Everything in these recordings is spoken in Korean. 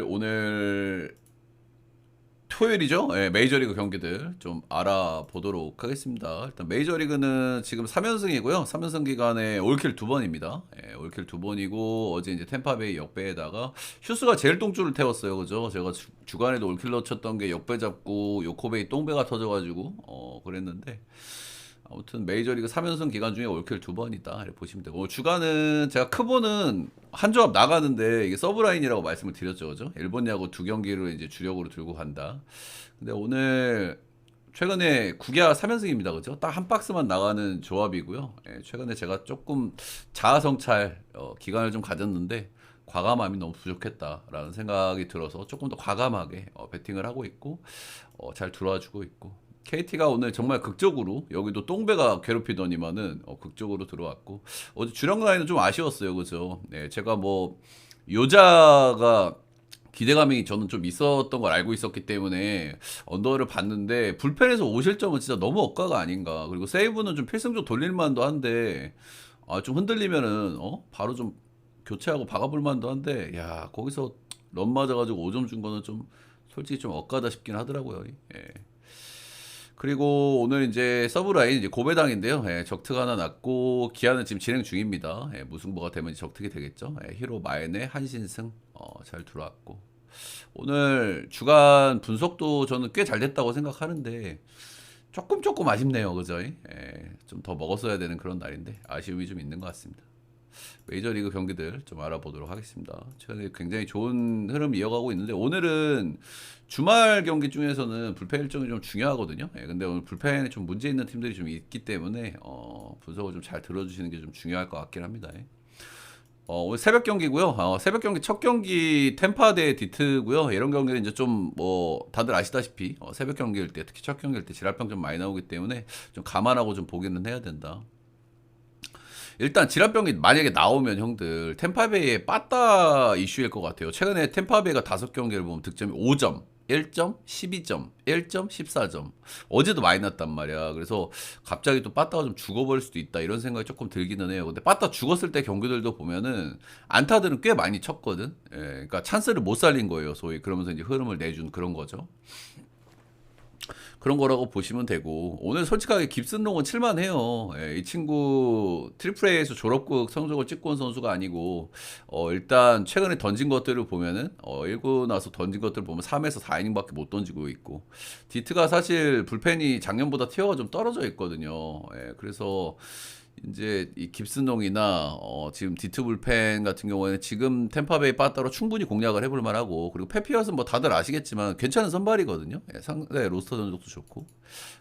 오늘 토요일이죠? 예, 메이저리그 경기들 좀 알아보도록 하겠습니다. 일단 메이저리그는 지금 3연승이고요. 3연승 기간에 올킬 2번입니다. 예, 올킬 2번이고 어제 이제 템파베이 역배에다가 휴스가 제일 똥줄을 태웠어요. 그죠? 제가 주간에도 올킬러 쳤던 게 역배 잡고 요코베이 똥배가 터져가지고 그랬는데 아무튼 메이저리그 3연승 기간 중에 올킬 2번이다 이렇게 보시면 되고 주간은 제가 크보는 한 조합 나가는데 이게 서브라인이라고 말씀을 드렸죠. 그죠? 일본 야구 2경기를 이제 주력으로 들고 간다. 근데 오늘 최근에 9야 3연승입니다. 그죠? 딱 한 박스만 나가는 조합이고요. 예, 최근에 제가 조금 자아성찰 기간을 좀 가졌는데 과감함이 너무 부족했다라는 생각이 들어서 조금 더 과감하게 배팅을 하고 있고 잘 들어와 주고 있고 KT가 오늘 정말 극적으로 여기도 똥배가 괴롭히더니만은 극적으로 들어왔고 어제 주력 라인은 좀 아쉬웠어요. 그죠? 네, 제가 뭐 요자가 기대감이 저는 좀 있었던 걸 알고 있었기 때문에 언더를 봤는데 불펜에서 5실점은 진짜 너무 억가가 아닌가. 그리고 세이브는 좀 필승조 돌릴 만도 한데 좀 흔들리면은 바로 좀 교체하고 박아볼 만도 한데 야 거기서 런 맞아가지고 5점 준 거는 좀 솔직히 좀 억가다 싶긴 하더라고요. 예. 그리고 오늘 이제 서브라인 이제 고배당인데요. 예, 적특 하나 났고 기아는 지금 진행 중입니다. 예, 무승부가 되면 이제 적특이 되겠죠. 예, 히로 마엔의 한신승 잘 들어왔고 오늘 주간 분석도 저는 꽤 잘 됐다고 생각하는데 조금 아쉽네요. 그죠? 예, 좀 더 먹었어야 되는 그런 날인데 아쉬움이 좀 있는 것 같습니다. 메이저리그 경기들 좀 알아보도록 하겠습니다. 최근에 굉장히 좋은 흐름 이어가고 있는데 오늘은 주말 경기 중에서는 불펜 일정이 좀 중요하거든요. 예, 근데 오늘 불펜에 좀 문제 있는 팀들이 좀 있기 때문에 분석을 좀 잘 들어주시는 게 좀 중요할 것 같긴 합니다. 예. 오늘 새벽 경기고요. 새벽 경기 첫 경기 템파 대 디트고요. 이런 경기는 이제 좀 뭐 다들 아시다시피 새벽 경기일 때 특히 첫 경기일 때 질환병 좀 많이 나오기 때문에 좀 감안하고 좀 보기는 해야 된다. 일단 질환병이 만약에 나오면 형들 템파베이의 빠따 이슈일 것 같아요. 최근에 템파베이가 5경기를 보면 득점이 5점, 1점, 12점, 1점, 14점. 어제도 많이 났단 말이야. 그래서 갑자기 또 빠따가 좀 죽어버릴 수도 있다 이런 생각이 조금 들기는 해요. 근데 빠따 죽었을 때 경기들도 보면은 안타들은 꽤 많이 쳤거든. 예, 그러니까 찬스를 못 살린 거예요. 소위 그러면서 이제 흐름을 내준 그런 거죠. 그런 거라고 보시면 되고 오늘 솔직하게 깁슨롱은 칠만해요. 예, 이 친구 트리플 A에서 졸업국 성적을 찍고 온 선수가 아니고 일단 최근에 던진 것들을 보면은 1구 나서 던진 것들을 보면 3에서 4이닝밖에 못 던지고 있고 디트가 사실 불펜이 작년보다 티어가 좀 떨어져 있거든요. 예, 그래서 이제 이 깁슨농이나 지금 디트 불펜 같은 경우에는 지금 템파베이 빠따로 충분히 공략을 해볼 만하고 그리고 페피어스는 뭐 다들 아시겠지만 괜찮은 선발이거든요. 예, 상대 로스터 전적도 좋고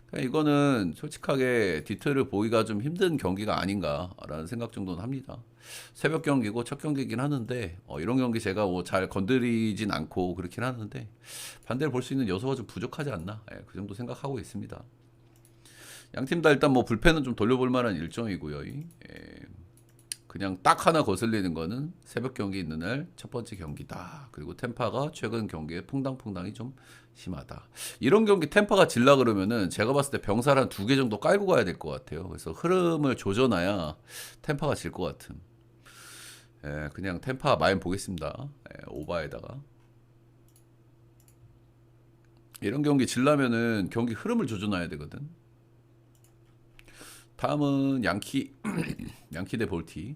그냥 이거는 솔직하게 디트를 보기가 좀 힘든 경기가 아닌가라는 생각 정도는 합니다. 새벽 경기고 첫 경기이긴 하는데 이런 경기 제가 뭐 잘 건드리진 않고 그렇긴 하는데 반대로 볼 수 있는 요소가 좀 부족하지 않나 그 정도 생각하고 있습니다. 양팀 다 일단 뭐 불펜은 좀 돌려볼 만한 일정이고요. 그냥 딱 하나 거슬리는 거는 새벽 경기 있는 날 첫 번째 경기다. 그리고 템파가 최근 경기에 퐁당퐁당이 좀 심하다. 이런 경기 템파가 질라 그러면은 제가 봤을 때 병살 한 2개 정도 깔고 가야 될 것 같아요. 그래서 흐름을 조져놔야 템파가 질 것 같은. 그냥 템파 마인 보겠습니다. 오바에다가. 이런 경기 질라면은 경기 흐름을 조져놔야 되거든. 다음은 양키 양키 대 볼티.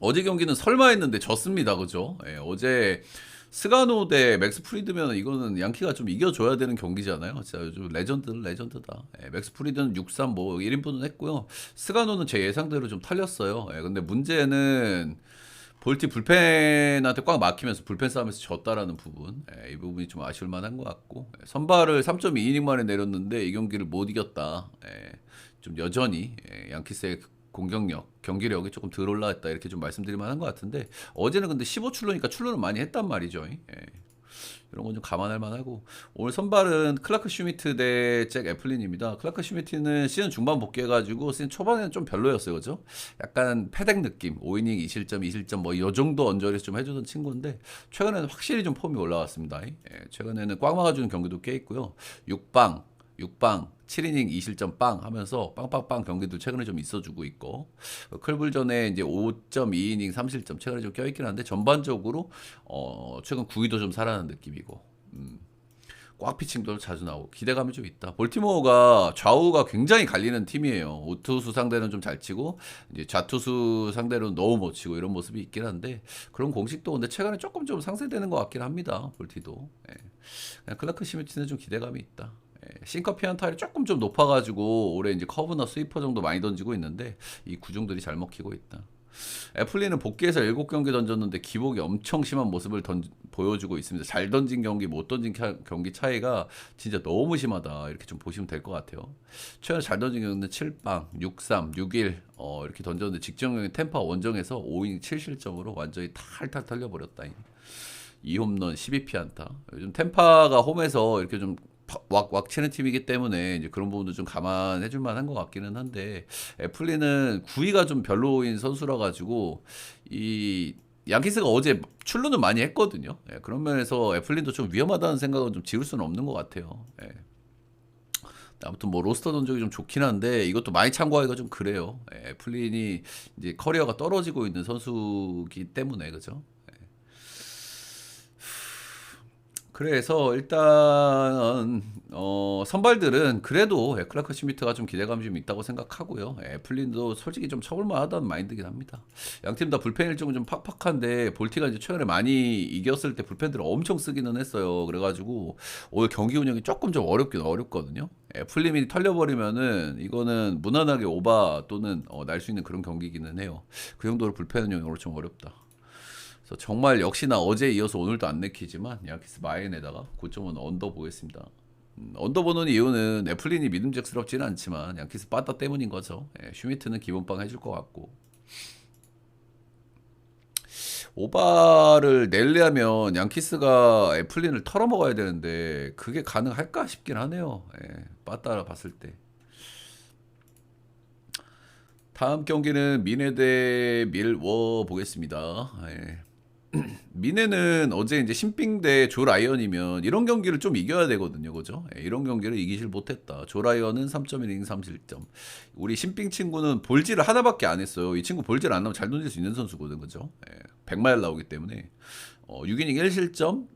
어제 경기는 설마 했는데 졌습니다. 그죠? 어제 스가노 대 맥스 프리드면 이거는 양키가 좀 이겨줘야 되는 경기잖아요. 진짜 요즘 레전드다. 맥스 프리드는 6-3 뭐 1인분은 했고요. 스가노는 제 예상대로 좀 탈렸어요. 근데 문제는 볼티 불펜한테 꽉 막히면서 불펜 싸움에서 졌다라는 부분. 이 부분이 좀 아쉬울 만한 것 같고. 선발을 3.2이닝 만에 내렸는데 이 경기를 못 이겼다. 좀 여전히 양키스의 공격력, 경기력이 조금 덜 올라왔다 이렇게 좀 말씀드릴 만한 것 같은데 어제는 근데 15출루니까 출루는 많이 했단 말이죠. 이런 건 좀 감안할 만하고 오늘 선발은 클라크 슈미트 대 잭 애플린입니다. 클라크 슈미트는 시즌 중반 복귀해가지고 시즌 초반에는 좀 별로였어요. 그죠? 약간 패덱 느낌 5이닝 2실점 2실점 뭐 이 정도 언저리에서 좀 해주던 친구인데 최근에는 확실히 좀 폼이 올라왔습니다. 최근에는 꽉 막아주는 경기도 꽤 있고요. 6방 7이닝 2실점 빵 하면서 빵빵빵 경기도 최근에 좀 있어주고 있고 클불전에 이제 5.2이닝 3실점 최근에 좀 껴있긴 한데 전반적으로 최근 9위도 좀 살아난 느낌이고 꽉 피칭도 자주 나오고 기대감이 좀 있다. 볼티모어가 좌우가 굉장히 갈리는 팀이에요. 우투수 상대는 좀 잘 치고 이제 좌투수 상대로는 너무 못 치고 이런 모습이 있긴 한데 그런 공식도 근데 최근에 조금 좀 상쇄되는 것 같긴 합니다. 볼티도. 예. 그냥 클라크 시미트는 좀 기대감이 있다. 예. 싱커 피안타율이 조금 좀 높아가지고 올해 이제 커브나 스위퍼 정도 많이 던지고 있는데 이 구종들이 잘 먹히고 있다. 애플리는 복귀해서 7경기 던졌는데 기복이 엄청 심한 모습을 보여주고 있습니다. 잘 던진 경기, 못 던진 경기 차이가 진짜 너무 심하다. 이렇게 좀 보시면 될 것 같아요. 최근에 잘 던진 경기는 7빵, 6-3, 6-1 이렇게 던졌는데 직전 경기 템파 원정에서 5이닝 7실점으로 완전히 탈탈 털려버렸다. 2홈런 12피안타. 요즘 템파가 홈에서 이렇게 좀 왁 치는 팀이기 때문에 이제 그런 부분도 좀 감안해 줄 만한 것 같기는 한데 애플리는 구위가 좀 별로인 선수라 가지고 이 양키스가 어제 출루는 많이 했거든요. 예, 그런 면에서 애플린도 좀 위험하다는 생각은 좀 지울 수는 없는 것 같아요. 예. 아무튼 뭐 로스터 전적이 좀 좋긴 한데 이것도 많이 참고하기가 좀 그래요. 예, 애플린이 이제 커리어가 떨어지고 있는 선수기 때문에 그죠? 그래서 일단 선발들은 그래도 클라크 슈미트가 좀 기대감이 좀 있다고 생각하고요. 애플린도 솔직히 좀 쳐볼만하다는 마인드긴 합니다. 양팀 다 불펜 일정은 좀 팍팍한데 볼티가 이제 최근에 많이 이겼을 때 불펜들을 엄청 쓰기는 했어요. 그래가지고 오늘 경기 운영이 조금 좀 어렵긴 어렵거든요. 애플림이 털려버리면은 이거는 무난하게 오바 또는 날 수 있는 그런 경기기는 해요. 그 정도로 불펜 운영이 좀 어렵다. 그래서 정말 역시나 어제 이어서 오늘도 안 내키지만 양키스 마인에다가 9.1 언더 보겠습니다. 언더 보는 이유는 애플린이 믿음직스럽지는 않지만 양키스 빠따 때문인 거죠. 슈미트는 기본빵 해줄 것 같고 오바를 내려면 양키스가 애플린을 털어먹어야 되는데 그게 가능할까 싶긴 하네요. 빠따라 봤을 때. 다음 경기는 미네 대 밀워 보겠습니다. 미네는 어제 이제 신빙 대 조라이언이면 이런 경기를 좀 이겨야 되거든요. 그죠? 이런 경기를 이기질 못했다. 조라이언은 3.1이닝 3실점. 우리 신빙 친구는 볼질을 하나밖에 안 했어요. 이 친구 볼질 안 나오면 잘 던질 수 있는 선수거든. 그죠? 100마일 나오기 때문에. 6이닝 1실점,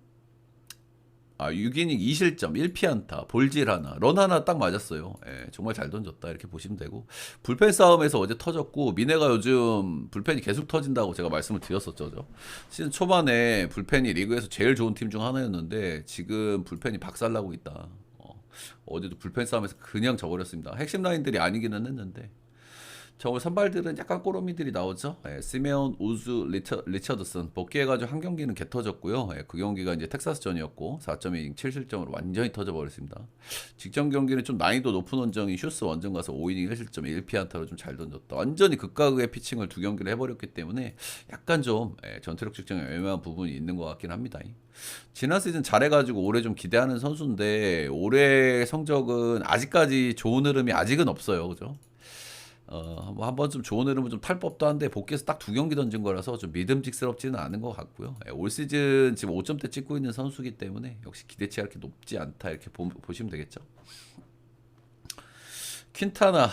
6이닝 2실점, 1피안타, 볼질 하나, 런 하나 딱 맞았어요. 정말 잘 던졌다. 이렇게 보시면 되고. 불펜 싸움에서 어제 터졌고, 미네가 요즘 불펜이 계속 터진다고 제가 말씀을 드렸었죠. 시즌 초반에 불펜이 리그에서 제일 좋은 팀 중 하나였는데, 지금 불펜이 박살나고 있다. 어제도 불펜 싸움에서 그냥 져버렸습니다. 핵심 라인들이 아니기는 했는데. 저 선발들은 약간 꼬로미들이 나오죠. 시메온, 우즈, 리처드슨 복귀해가지고 한 경기는 개 터졌고요. 그 경기가 이제 텍사스전이었고 4.2 7실점으로 완전히 터져버렸습니다. 직전 경기는 좀 난이도 높은 원정인 휴스 원정 가서 5이닝 1실점 1피안타로 좀 잘 던졌다. 완전히 극과 극의 피칭을 두 경기를 해버렸기 때문에 약간 좀 전투력 측정에 애매한 부분이 있는 것 같긴 합니다. 지난 시즌 잘해가지고 올해 좀 기대하는 선수인데 올해 성적은 아직까지 좋은 흐름이 아직은 없어요. 그죠? 뭐 한번 좀 좋은 흐름은 좀 탈 법도 한데 복귀해서 딱 2경기 던진 거라서 좀 믿음직스럽지는 않은 것 같고요. 올 시즌 지금 5점대 찍고 있는 선수기 때문에 역시 기대치가 이렇게 높지 않다 이렇게 보시면 되겠죠. 퀸타나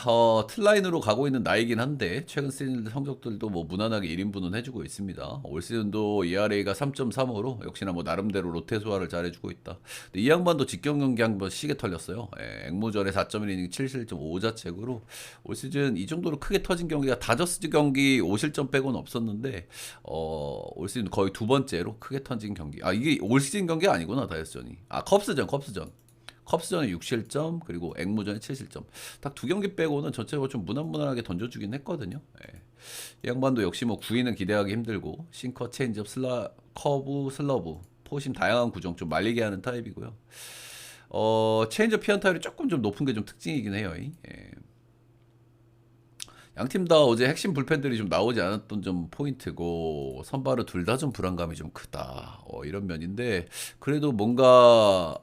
틀라인으로 가고 있는 나이긴 한데 최근 시즌 성적들도 뭐 무난하게 1인분은 해주고 있습니다. 올 시즌도 ERA가 3.35로 역시나 뭐 나름대로 로테 소화를 잘해주고 있다. 근데 이 양반도 직경 경기 한번 시계 털렸어요. 앵무전에 4.1이닝 7실점 5자책으로 올 시즌 이 정도로 크게 터진 경기가 다저스 경기 5실점 빼고는 없었는데 올 시즌 거의 두 번째로 크게 터진 경기. 이게 올 시즌 경기 아니구나. 다저스전이. 컵스전에 6실점 그리고 앵무전에 7실점 딱 두 경기 빼고는 전체적으로 좀 무난무난하게 던져주긴 했거든요. 이 양반도 역시 뭐 구위는 기대하기 힘들고 싱커, 체인지업, 커브, 슬러브 포심 다양한 구종 좀 말리게 하는 타입이고요. 체인지업 피안타율이 조금 좀 높은 게 좀 특징이긴 해요. 양팀 다 어제 핵심 불펜들이 좀 나오지 않았던 좀 포인트고 선발은 둘 다 좀 불안감이 좀 크다. 이런 면인데 그래도 뭔가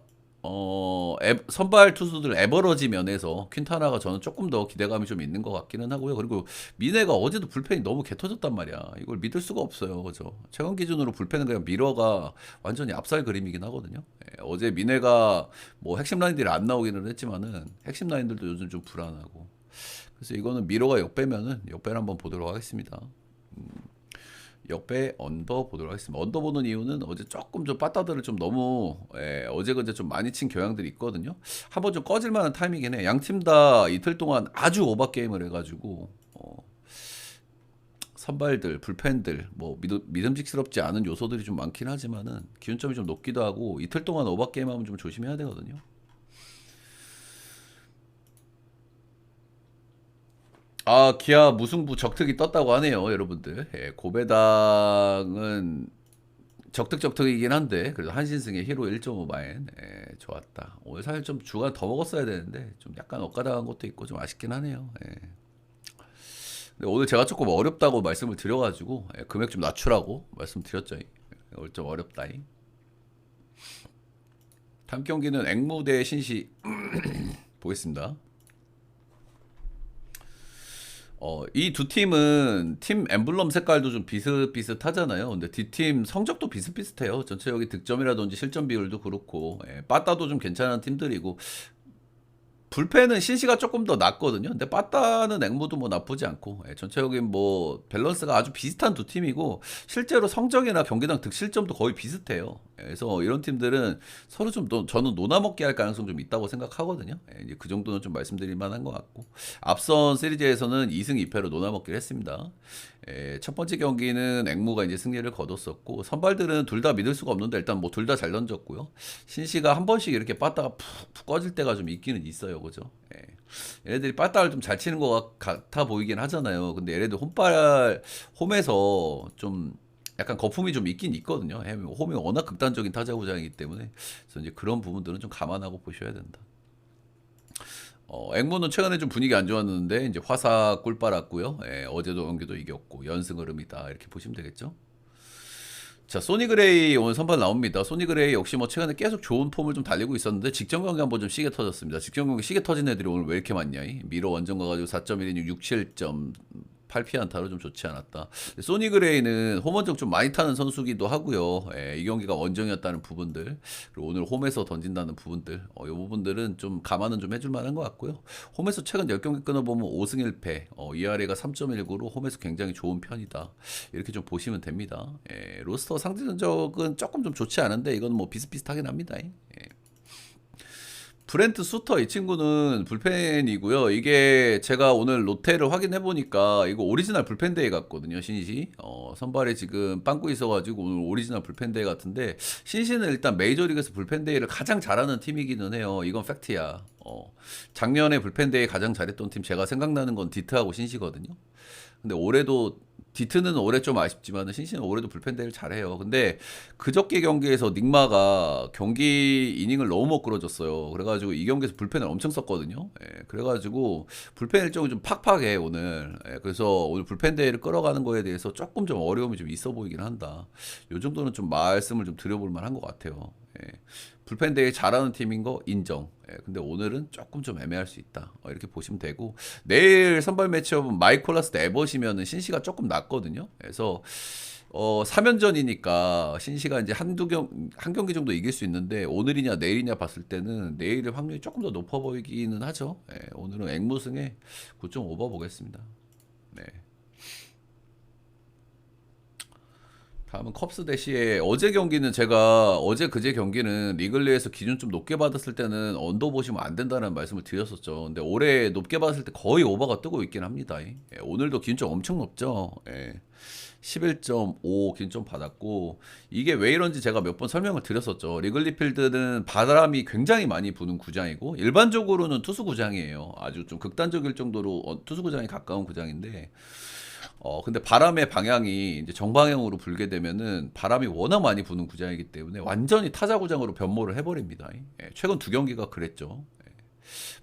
선발 투수들 에버러지 면에서 퀸타나가 저는 조금 더 기대감이 좀 있는 것 같기는 하고요. 그리고 미네가 어제도 불펜이 너무 개 터졌단 말이야. 이걸 믿을 수가 없어요. 그죠? 최근 기준으로 불펜은 그냥 미러가 완전히 압살 그림이긴 하거든요. 어제 미네가 뭐 핵심 라인들이 안 나오기는 했지만은 핵심 라인들도 요즘 좀 불안하고. 그래서 이거는 미러가 역배면은 역배를 한번 보도록 하겠습니다. 역배 언더 보도록 하겠습니다. 언더 보는 이유는 어제 조금 좀 빠따들을 좀 너무 어제 그제 좀 많이 친 경향들이 있거든요. 한번 좀 꺼질 만한 타이밍이긴 해. 양 팀 다 이틀 동안 아주 오버 게임을 해가지고 선발들, 불펜들 뭐 믿음직스럽지 않은 요소들이 좀 많긴 하지만은 기준점이 좀 높기도 하고 이틀 동안 오버 게임하면 좀 조심해야 되거든요. 아, 기아 무승부 적특이 떴다고 하네요, 여러분들. 고배당은 적득적득이긴 한데 그래도 한신승의 히로 1.5마인 좋았다. 오늘 사실 좀 주간 더 먹었어야 되는데 좀 약간 엇가당한 것도 있고 좀 아쉽긴 하네요. 근데 오늘 제가 조금 어렵다고 말씀을 드려가지고 금액 좀 낮추라고 말씀드렸죠. 오늘 좀 어렵다. 다음 경기는 앵무 대 신시 보겠습니다. 이 두 팀은 팀 엠블럼 색깔도 좀 비슷비슷하잖아요. 근데 D팀 성적도 비슷비슷해요. 전체적인 득점이라든지 실점 비율도 그렇고, 빠따도 좀 괜찮은 팀들이고, 불펜은 신시가 조금 더 낫거든요. 근데 빠따는 앵무도 뭐 나쁘지 않고 전체적인 뭐 밸런스가 아주 비슷한 두 팀이고 실제로 성적이나 경기당 득실점도 거의 비슷해요. 그래서 이런 팀들은 서로 좀 저는 노나먹기 할 가능성 좀 있다고 생각하거든요. 이제 그 정도는 좀 말씀드릴 만한 것 같고 앞선 시리즈에서는 2승 2패로 노나먹기를 했습니다. 첫 번째 경기는 앵무가 이제 승리를 거뒀었고 선발들은 둘 다 믿을 수가 없는데 일단 뭐 둘 다 잘 던졌고요. 신시가 한 번씩 이렇게 빠따가 푹 꺼질 때가 좀 있기는 있어요, 그죠? 얘네들이 빠따를 좀 잘 치는 것 같아 보이긴 하잖아요. 근데 얘네들 홈에서 좀 약간 거품이 좀 있긴 있거든요. 홈이 워낙 극단적인 타자 구장이기 때문에 그래서 이제 그런 부분들은 좀 감안하고 보셔야 된다. 앵무는 최근에 좀 분위기 안 좋았는데 이제 화사 꿀 빨았고요. 어제도 경기도 이겼고 연승 흐름이다 이렇게 보시면 되겠죠. 자, 소니 그레이 오늘 선발 나옵니다. 소니 그레이 역시 뭐 최근에 계속 좋은 폼을 좀 달리고 있었는데 직전 경기 한번 좀 시계 터졌습니다. 직전 경기 시계 터진 애들이 오늘 왜 이렇게 많냐? 미러 원정 가가지고 4.1이닝 67점 8피안타로 좀 좋지 않았다. 소니 그레이는 홈 원정 좀 많이 타는 선수기도 하고요. 이 경기가 원정이었다는 부분들 그리고 오늘 홈에서 던진다는 부분들 이 부분들은 좀 감안은 좀 해줄 만한 것 같고요. 홈에서 최근 10경기 끊어보면 5승 1패 ERA가 3.19로 홈에서 굉장히 좋은 편이다. 이렇게 좀 보시면 됩니다. 로스터 상대 전적은 조금 좀 좋지 않은데 이건 뭐 비슷비슷하긴 합니다. 브렌트 수터 이 친구는 불펜이고요. 이게 제가 오늘 로테를 확인해 보니까 이거 오리지널 불펜데이 같거든요. 신시 선발에 지금 빵꾸 있어가지고 오늘 오리지널 불펜데이 같은데 신시는 일단 메이저리그에서 불펜데이를 가장 잘하는 팀이기는 해요. 이건 팩트야. 작년에 불펜데이 가장 잘했던 팀 제가 생각나는 건 디트하고 신시거든요. 근데 올해도 디트는 올해 좀 아쉽지만 신시는 올해도 불펜대를 잘해요. 근데 그저께 경기에서 닉마가 경기 이닝을 너무 못 끌어줬어요. 그래가지고 이 경기에서 불펜을 엄청 썼거든요. 그래가지고 불펜 일정이 좀 팍팍해 오늘. 그래서 오늘 불펜대를 끌어가는 거에 대해서 조금 좀 어려움이 좀 있어 보이긴 한다. 요 정도는 좀 말씀을 좀 드려볼 만한 것 같아요. 불펜대회 잘하는 팀인 거 인정. 근데 오늘은 조금 좀 애매할 수 있다. 이렇게 보시면 되고 내일 선발 매치업은 마이콜라스 대 에버시면은 신시가 조금 낫거든요. 그래서 3연전이니까 신시가 이제 한 경기 정도 이길 수 있는데 오늘이냐 내일이냐 봤을 때는 내일의 확률이 조금 더 높아 보이기는 하죠. 오늘은 앵무승에 9.5버 보겠습니다. 네. 다음은 컵스 대시에 어제 경기는 제가 어제 그제 경기는 리글리에서 기준 좀 높게 받았을 때는 언더 보시면 안 된다는 말씀을 드렸었죠. 근데 올해 높게 받았을 때 거의 오버가 뜨고 있긴 합니다. 오늘도 기준 좀 엄청 높죠. 11.5 기준 좀 받았고 이게 왜 이런지 제가 몇 번 설명을 드렸었죠. 리글리 필드는 바람이 굉장히 많이 부는 구장이고 일반적으로는 투수 구장이에요. 아주 좀 극단적일 정도로 투수 구장에 가까운 구장인데 근데 바람의 방향이 이제 정방향으로 불게 되면은 바람이 워낙 많이 부는 구장이기 때문에 완전히 타자 구장으로 변모를 해버립니다. 최근 두 경기가 그랬죠.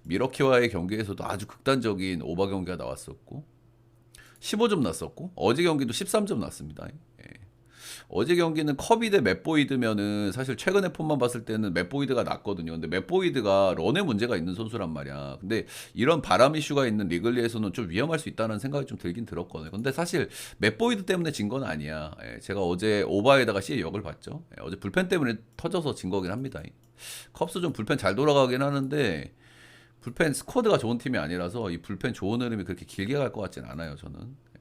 미러키와의 경기에서도 아주 극단적인 오버 경기가 나왔었고 15점 났었고 어제 경기도 13점 났습니다. 어제 경기는 커비 대 맷보이드면은 사실 최근의 폼만 봤을 때는 맷보이드가 낫거든요. 근데 맷보이드가 런에 문제가 있는 선수란 말이야. 근데 이런 바람 이슈가 있는 리글리에서는 좀 위험할 수 있다는 생각이 좀 들긴 들었거든요. 근데 사실 맷보이드 때문에 진 건 아니야. 예, 제가 어제 오바에다가 C의 역을 봤죠. 예, 어제 불펜 때문에 터져서 진 거긴 합니다. 컵스 좀 불펜 잘 돌아가긴 하는데 불펜 스쿼드가 좋은 팀이 아니라서 이 불펜 좋은 흐름이 그렇게 길게 갈 것 같진 않아요, 저는.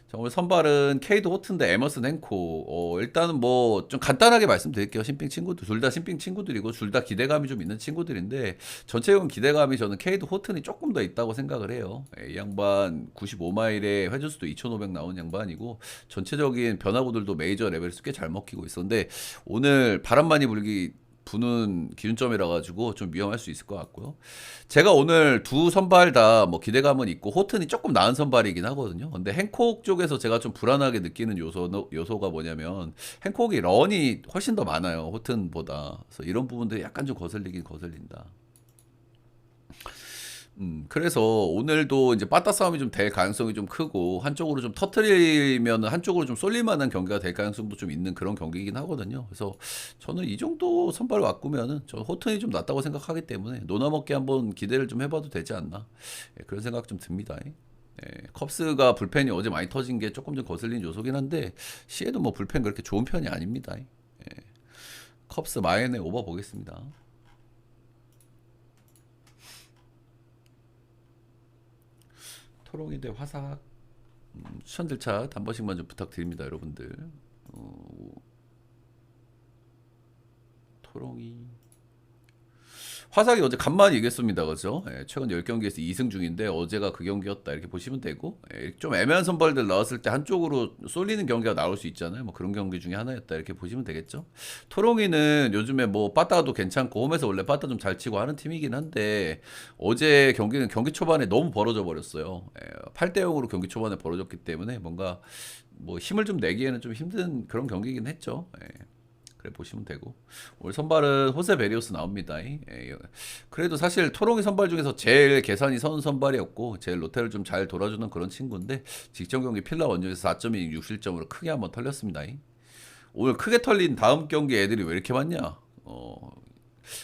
자, 오늘 선발은 케이드 호튼데 에머슨 행코. 일단은 뭐 좀 간단하게 말씀드릴게요. 신빙 친구들 둘 다 신빙 친구들이고 둘 다 기대감이 좀 있는 친구들인데 전체적인 기대감이 저는 케이드 호튼이 조금 더 있다고 생각을 해요. 이 양반 95마일에 회전수도 2,500 나온 양반이고 전체적인 변화구들도 메이저 레벨에서 꽤 잘 먹히고 있었는데 오늘 바람 많이 불기 부는 기준점이라 가지고 좀 위험할 수 있을 것 같고요. 제가 오늘 두 선발 다 뭐 기대감은 있고 호튼이 조금 나은 선발이긴 하거든요. 근데 행콕 쪽에서 제가 좀 불안하게 느끼는 요소가 뭐냐면 행콕이 런이 훨씬 더 많아요. 호튼보다. 그래서 이런 부분들이 약간 좀 거슬리긴 거슬린다. 그래서 오늘도 이제 빠따 싸움이 좀 될 가능성이 좀 크고 한쪽으로 좀 터트리면 한쪽으로 좀 쏠릴 만한 경기가 될 가능성도 좀 있는 그런 경기이긴 하거든요. 그래서 저는 이 정도 선발 바꾸면은 저 호튼이 좀 낫다고 생각하기 때문에 노나먹기 한번 기대를 좀 해봐도 되지 않나. 예, 그런 생각 좀 듭니다. 예, 컵스가 불펜이 어제 많이 터진 게 조금 좀 거슬린 요소긴 한데 시에도 뭐 불펜 그렇게 좋은 편이 아닙니다. 컵스 마이너에 오버 보겠습니다. 토롱이 대 화삭 추천 절차 한 번씩만 좀 부탁드립니다, 여러분들. 어, 토롱이 화삭이 어제 간만에 이겼습니다, 그죠? 예, 최근 10경기에서 2승 중인데 어제가 그 경기였다 이렇게 보시면 되고 좀 애매한 선발들 나왔을 때 한쪽으로 쏠리는 경기가 나올 수 있잖아요. 뭐 그런 경기 중에 하나였다 이렇게 보시면 되겠죠. 토롱이는 요즘에 뭐 빠따도 괜찮고 홈에서 원래 빠따 좀 잘 치고 하는 팀이긴 한데 어제 경기는 경기 초반에 너무 벌어져 버렸어요. 8대 0으로 경기 초반에 벌어졌기 때문에 뭔가 뭐 힘을 좀 내기에는 좀 힘든 그런 경기긴 했죠. 그래 보시면 되고 오늘 선발은 호세 베리오스 나옵니다. 그래도 사실 토롱이 선발 중에서 제일 계산이 서는 선발이었고 제일 로테를 좀 잘 돌아주는 그런 친구인데 직전 경기 필라 원정에서 4.2 6실점으로 크게 한번 털렸습니다. 오늘 크게 털린 다음 경기 애들이 왜 이렇게 많냐?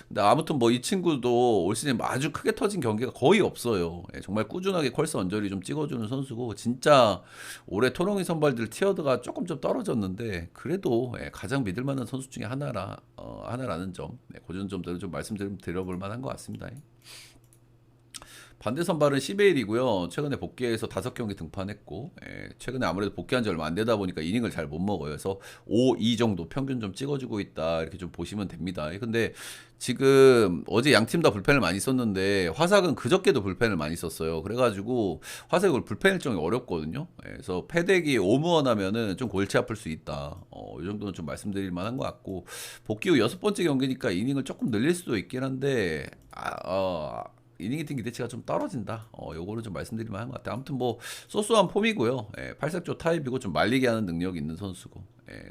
근데 아무튼 뭐 이 친구도 올 시즌 아주 크게 터진 경기가 거의 없어요. 정말 꾸준하게 컬스 언저리 좀 찍어주는 선수고 진짜 올해 토롱이 선발들 티어드가 조금 좀 떨어졌는데 그래도 가장 믿을 만한 선수 중에 하나라는 점, 그런 점들을 좀 말씀드려볼 만한 것 같습니다. 반대 선발은 시베일이고요. 최근에 복귀해서 5경기 등판했고 최근에 아무래도 복귀한 지 얼마 안 되다 보니까 이닝을 잘 못 먹어요. 그래서 5, 2 정도 평균 좀 찍어주고 있다 이렇게 좀 보시면 됩니다. 근데 지금 어제 양 팀 다 불펜을 많이 썼는데 화삭은 그저께도 불펜을 많이 썼어요. 그래가지고 화삭을 불펜 일정이 어렵거든요. 그래서 패덱이 오무원 하면은 좀 골치 아플 수 있다. 이 정도는 좀 말씀드릴 만한 것 같고 복귀 후 6번째 경기니까 이닝을 조금 늘릴 수도 있긴 한데 이닝 히팅 기대치가 좀 떨어진다. 요거를 좀 말씀드릴 만한 것 같아요. 아무튼 뭐 소소한 폼이고요. 팔색조 타입이고 좀 말리게 하는 능력이 있는 선수고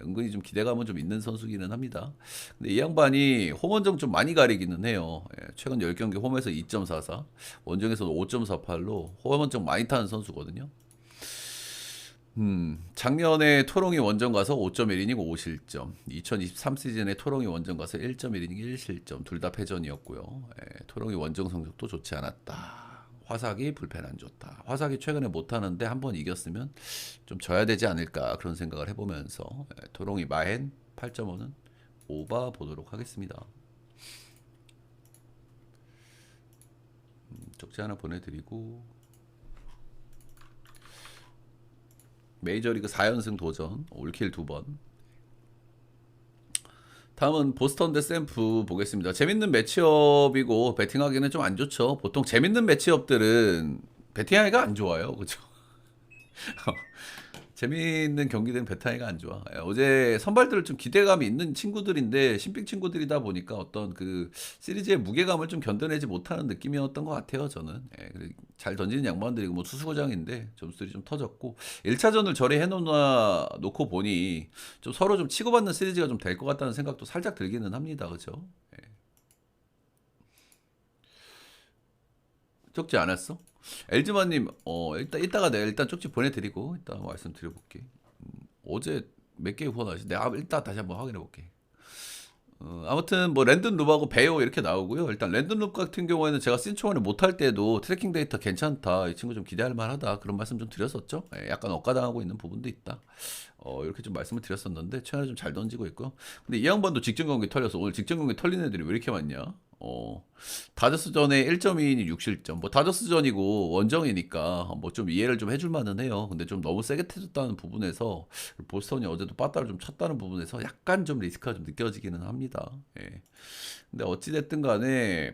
은근히 좀 기대감은 좀 있는 선수기는 합니다. 근데 이 양반이 홈 원정 좀 많이 가리기는 해요. 최근 10경기 홈에서 2.44, 원정에서도 5.48로 홈 원정 많이 타는 선수거든요. 작년에 토롱이 원정 가서 5.1이닝 5실점. 2023 시즌에 토롱이 원정 가서 1.1이닝 1실점. 둘 다 패전이었고요. 토롱이 원정 성적도 좋지 않았다. 화삭이 불펜 안 좋다. 화삭이 최근에 못하는데 한번 이겼으면 좀 져야 되지 않을까 그런 생각을 해보면서 토롱이 마헨 8.5는 오바 보도록 하겠습니다. 쪽지 하나 보내드리고 메이저리그 4연승 도전 올킬 2번. 다음은 보스턴 대 샌프 보겠습니다. 재밌는 매치업이고 배팅하기는 좀 안 좋죠. 보통 재밌는 매치업들은 배팅하기가 안 좋아요. 그죠? 재미있는 경기들은 배타이가 안 좋아. 어제 선발들을 좀 기대감이 있는 친구들인데 신빙 친구들이다 보니까 어떤 그 시리즈의 무게감을 좀 견뎌내지 못하는 느낌이었던 것 같아요. 저는 잘 던지는 양반들이고 뭐 투수고장인데 점수들이 좀 터졌고 1차전을 저리 해놓고 보니 좀 서로 좀 치고받는 시리즈가 좀 될 것 같다는 생각도 살짝 들기는 합니다. 그죠? 적지 않았어? 엘즈마님, 일단 이따가 내가 일단 쪽지 보내드리고 이따 말씀드려볼게. 어제 몇 개 후원하시? 내가 일단 다시 한번 확인해 볼게. 아무튼 뭐 랜든 룹하고 베어 이렇게 나오고요. 일단 랜든 룹 같은 경우에는 제가 신초원에 못할 때도 트래킹 데이터 괜찮다, 이 친구 좀 기대할 만하다, 그런 말씀 좀 드렸었죠. 예, 약간 억가당하고 있는 부분도 있다. 이렇게 좀 말씀을 드렸었는데 최근에 좀 잘 던지고 있고요. 근데 이 양반도 직전 경기 털려서 오늘 직전 경기 털린 애들이 왜 이렇게 많냐? 다저스전에 1.2이니 6실점. 뭐 다저스전이고 원정이니까 뭐 좀 이해를 좀 해줄 만은 해요. 근데 좀 너무 세게 태줬다는 부분에서 보스턴이 어제도 빠따를 좀 쳤다는 부분에서 약간 좀 리스크가 좀 느껴지기는 합니다. 예. 근데 어찌됐든 간에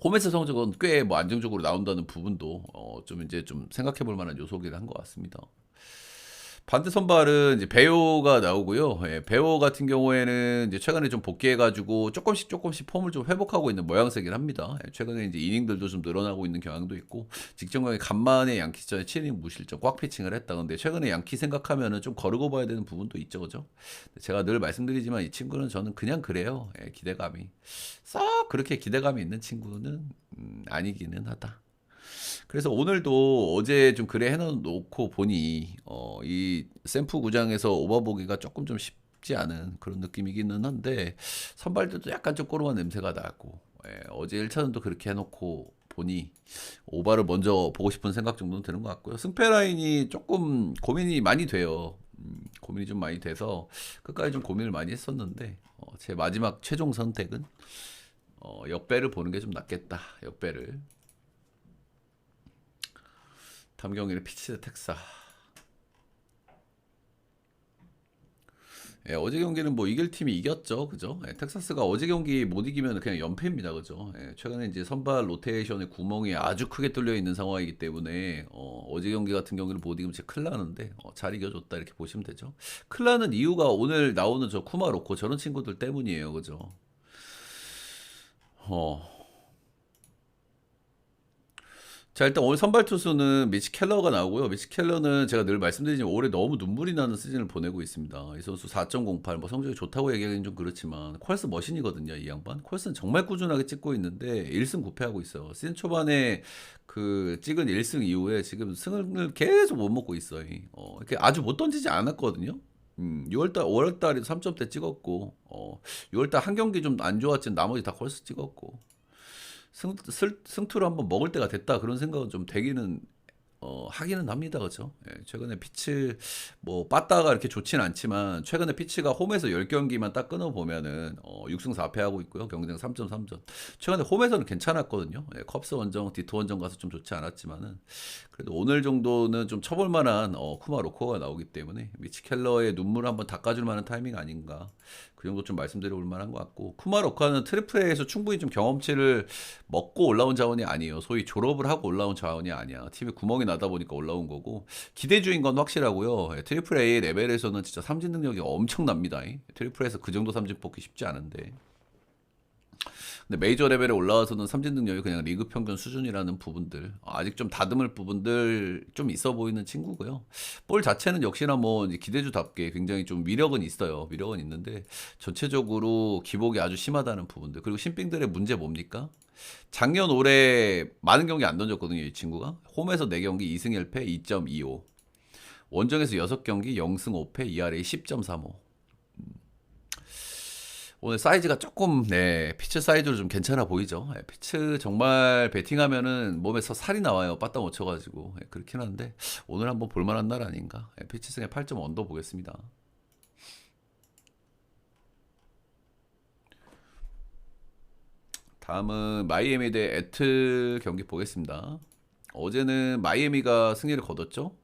홈에서 성적은 꽤 뭐 안정적으로 나온다는 부분도 좀 이제 좀 생각해 볼 만한 요소긴 한 것 같습니다. 반대 선발은 이제 배우가 나오고요. 예, 배우 같은 경우에는 이제 최근에 좀 복귀해가지고 조금씩 폼을 좀 회복하고 있는 모양새긴 합니다. 예, 최근에 이제 이닝들도 좀 늘어나고 있는 경향도 있고, 직전경에 간만에 양키전에 7이닝 무실점 꽉 피칭을 했다. 근데 최근에 양키 생각하면은 좀 거르고 봐야 되는 부분도 있죠, 그죠? 제가 늘 말씀드리지만 이 친구는 저는 그냥 그래요. 예, 기대감이 썩 그렇게 기대감이 있는 친구는 아니기는 하다. 그래서 오늘도 어제 좀 그래 해놓고 보니 이 샘프 구장에서 오버보기가 조금 좀 쉽지 않은 그런 느낌이기는 한데, 선발들도 약간 좀 꼬름한 냄새가 나고, 예, 어제 1차전도 그렇게 해놓고 보니 오바를 먼저 보고 싶은 생각 정도는 드는 것 같고요. 승패 라인이 조금 고민이 많이 돼요. 고민이 좀 많이 돼서 끝까지 좀 고민을 많이 했었는데, 제 마지막 최종 선택은 역배를 보는 게 좀 낫겠다. 역배를. 담경일의 피치 대 텍사. 예, 어제 경기는 뭐 이길 팀이 이겼죠, 그죠? 예, 텍사스가 어제 경기 못 이기면 그냥 연패입니다, 그죠? 예, 최근에 이제 선발 로테이션의 구멍이 아주 크게 뚫려 있는 상황이기 때문에 어제 경기 같은 경기는 못 이기면 진짜 큰일 나는데 잘 이겨줬다 이렇게 보시면 되죠. 큰일 나는 이유가 오늘 나오는 저 쿠마로코 저런 친구들 때문이에요, 그죠? 어, 자, 일단 오늘 선발 투수는 미치 켈러가 나오고요. 미치 켈러는 제가 늘 말씀드리지만 올해 너무 눈물이 나는 시즌을 보내고 있습니다. 이 선수 4.08, 뭐 성적이 좋다고 얘기하기는 좀 그렇지만 콜스 머신이거든요, 이 양반. 콜스는 정말 꾸준하게 찍고 있는데 1승 9패하고 있어요. 시즌 초반에 그 찍은 1승 이후에 지금 승을 계속 못 먹고 있어요. 이렇게 아주 못 던지지 않았거든요. 6월달, 5월달에 3점대 찍었고, 6월달 한 경기 좀 안 좋았지만 나머지 다 콜스 찍었고, 승투를 한번 먹을 때가 됐다, 그런 생각은 좀 되기는 하기는 합니다, 그렇죠? 예, 최근에 피치 뭐 빠따가 이렇게 좋진 않지만 최근에 피치가 홈에서 10경기만 딱 끊어 보면은 6승 4패하고 있고요. 경쟁 3.3전. 최근에 홈에서는 괜찮았거든요. 예, 컵스 원정, 디토 원정 가서 좀 좋지 않았지만은 그래도 오늘 정도는 좀 쳐볼 만한 쿠마 로코가 나오기 때문에 미치 켈러의 눈물 한번 닦아줄 만한 타이밍 아닌가, 그 정도 좀 말씀드려 볼 만한 것 같고, 쿠마 로카는 트리플 A에서 충분히 좀 경험치를 먹고 올라온 자원이 아니에요. 소위 졸업을 하고 올라온 자원이 아니야. 팀에 구멍이 나다 보니까 올라온 거고, 기대주인 건 확실하고요. 예, 트리플 A 레벨에서는 진짜 삼진 능력이 엄청납니다. 트리플 A에서 그 정도 삼진 뽑기 쉽지 않은데, 근데 메이저 레벨에 올라와서는 삼진 능력이 그냥 리그 평균 수준이라는 부분들, 아직 좀 다듬을 부분들 좀 있어 보이는 친구고요. 볼 자체는 역시나 뭐 이제 기대주답게 굉장히 좀 위력은 있어요. 위력은 있는데 전체적으로 기복이 아주 심하다는 부분들. 그리고 신兵들의 문제 뭡니까? 작년 올해 많은 경기 안 던졌거든요, 이 친구가. 홈에서 4경기 2승 1패 2.25, 원정에서 6경기 0승 5패 ERA 10.35. 오늘 사이즈가 조금, 네, 피츠 사이즈로 좀 괜찮아 보이죠. 예, 피츠 정말 배팅하면은 몸에서 살이 나와요. 빠따 못 쳐가지고. 예, 그렇긴 한데 오늘 한번 볼만한 날 아닌가. 예, 피츠 승에 8점 언더 보겠습니다. 다음은 마이애미 대 애틀 경기 보겠습니다. 어제는 마이애미가 승리를 거뒀죠.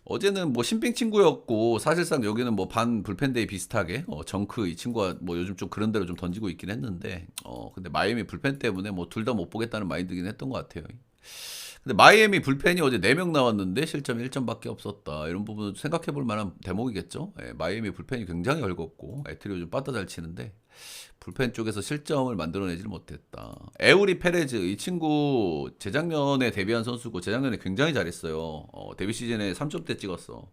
어제는 뭐 신빙 친구였고, 사실상 여기는 뭐 반 불펜데이 비슷하게 정크 이 친구가 뭐 요즘 좀 그런 대로 좀 던지고 있긴 했는데, 근데 마이애미 불펜 때문에 뭐 둘 다 못 보겠다는 마인드긴 했던 것 같아요. 근데 마이애미 불펜이 어제 4명 나왔는데 실점 1점밖에 없었다, 이런 부분은 생각해 볼 만한 대목이겠죠. 예, 마이애미 불펜이 굉장히 열겁고 애틀이 요즘 빠따 잘 치는데 불펜 쪽에서 실점을 만들어내질 못했다. 에우리 페레즈 이 친구 재작년에 데뷔한 선수고 재작년에 굉장히 잘했어요. 데뷔 시즌에 3점대 찍었어.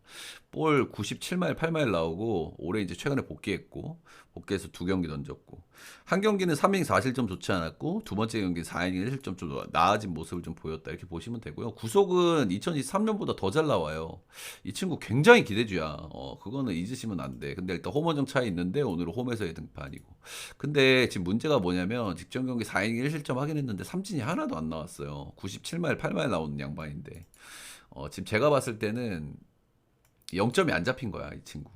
볼 97마일 8마일 나오고 올해 이제 최근에 복귀했고 복귀해서 두 경기 던졌고 한 경기는 3이닝 4실점 좋지 않았고 두 번째 경기는 4이닝 1실점 좀 나아진 모습을 좀 보였다 이렇게 보시면 되고요. 구속은 2023년보다 더 잘 나와요. 이 친구 굉장히 기대주야. 그거는 잊으시면 안 돼. 근데 일단 홈원정 차이 있는데 오늘은 홈에서의 등판이고. 근데 지금 문제가 뭐냐면 직전 경기 4이닝 1실점 하긴 했는데 삼진이 하나도 안 나왔어요. 97마일 8마일 나오는 양반인데. 지금 제가 봤을 때는 0점이 안 잡힌 거야, 이 친구.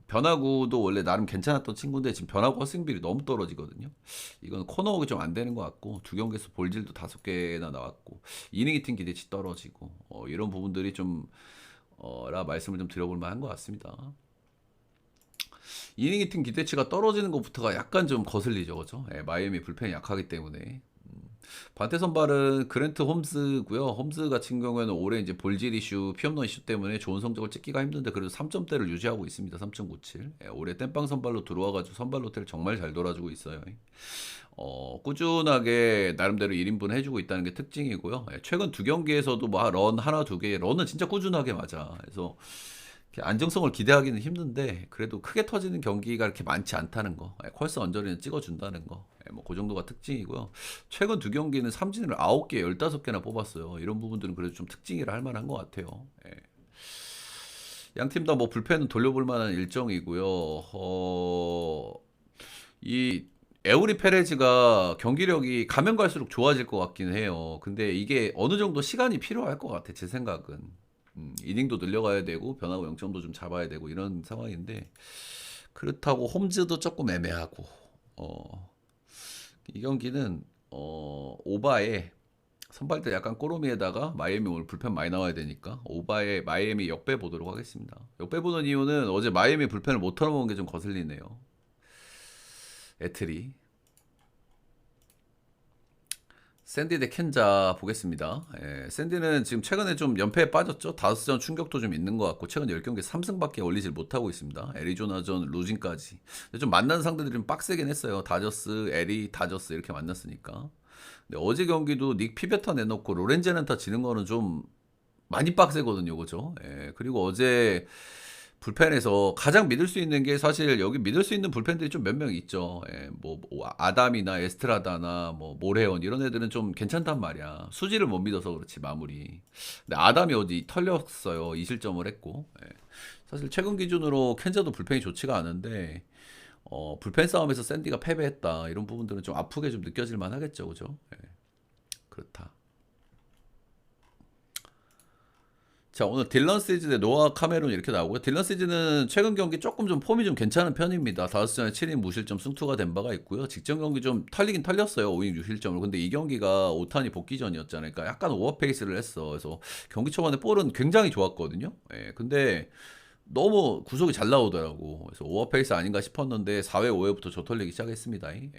변화구도 원래 나름 괜찮았던 친구인데 지금 변화구 허스윙 너무 떨어지거든요. 이건 코너웍이 좀 안 되는 것 같고 두 경기에서 볼질도 5개나 나왔고 이닝 히팅 기대치 떨어지고 이런 부분들이 좀 라 말씀을 좀 드려볼 만한 것 같습니다. 이닝 히팅 기대치가 떨어지는 것부터가 약간 좀 거슬리죠, 그죠? 예, 마이애미 불펜이 약하기 때문에. 반대 선발은 그랜트 홈즈고요. 홈즈 같은 경우에는 올해 이제 볼질 이슈, 피홈런 이슈 때문에 좋은 성적을 찍기가 힘든데 그래도 3점대를 유지하고 있습니다. 3.97. 예, 올해 땜빵 선발로 들어와가지고 선발 로테를 정말 잘 돌아주고 있어요. 꾸준하게 나름대로 1인분 해주고 있다는 게 특징이고요. 예, 최근 두 경기에서도 뭐 런 하나 두 개, 런은 진짜 꾸준하게 맞아. 그래서 이렇게 안정성을 기대하기는 힘든데 그래도 크게 터지는 경기가 이렇게 많지 않다는 거. 예, 컬스 언저리는 찍어준다는 거. 예, 뭐그 정도가 특징이고요. 최근 두 경기는 삼진을 9개, 15개나 뽑았어요. 이런 부분들은 그래도 좀 특징이라 할 만한 것 같아요. 예. 양 팀 다 뭐 불펜은 돌려볼 만한 일정이고요. 이 에우리 페레즈가 경기력이 가면 갈수록 좋아질 것 같긴 해요. 근데 이게 어느 정도 시간이 필요할 것 같아, 제 생각은. 이닝도 늘려가야 되고 변화구 0점도 좀 잡아야 되고 이런 상황인데 그렇다고 홈즈도 조금 애매하고 이 경기는 오바에 선발대 약간 꼬로미에다가 마이애미 오늘 불펜 많이 나와야 되니까 오바에 마이애미 역배 보도록 하겠습니다. 역배 보는 이유는 어제 마이애미 불펜을 못 털어먹은 게 좀 거슬리네요. 애틀이 샌디 대 켄자 보겠습니다. 예, 샌디는 지금 최근에 좀 연패에 빠졌죠. 5전 충격도 좀 있는 것 같고 최근 10경기 3승밖에 올리질 못하고 있습니다. 애리조나전 루징까지. 좀 만난 상대들이 좀 빡세긴 했어요. 다저스, 에리, 다저스 이렇게 만났으니까. 근데 어제 경기도 닉 피베터 내놓고 로렌제넨타 지는 거는 좀 많이 빡세거든요. 그죠? 예, 그리고 어제 불펜에서 가장 믿을 수 있는 게 사실 여기 믿을 수 있는 불펜들이 좀 몇 명 있죠. 예, 뭐 아담이나 에스트라다나 뭐 모레온 이런 애들은 좀 괜찮단 말이야. 수지를 못 믿어서 그렇지 마무리. 근데 아담이 어디 털렸어요. 2실점을 했고. 예. 사실 최근 기준으로 켄자도 불펜이 좋지가 않은데 불펜 싸움에서 샌디가 패배했다. 이런 부분들은 좀 아프게 좀 느껴질 만하겠죠. 그죠? 예. 그렇다. 자, 오늘 딜런 시즈 대 노아 카메론 이렇게 나오고요. 딜런 시즈는 최근 경기 조금 좀 폼이 좀 괜찮은 편입니다. 5전에 7인 무실점 승투가 된 바가 있고요. 직전 경기 좀 털리긴 털렸어요. 5인 6실점으로. 근데 이 경기가 오타니 복귀전이었잖아요. 그러니까 약간 오버페이스를 했어. 그래서 경기 초반에 볼은 굉장히 좋았거든요. 예, 근데 너무 구속이 잘 나오더라고. 그래서 오버페이스 아닌가 싶었는데 4회, 5회부터 저 털리기 시작했습니다. 예,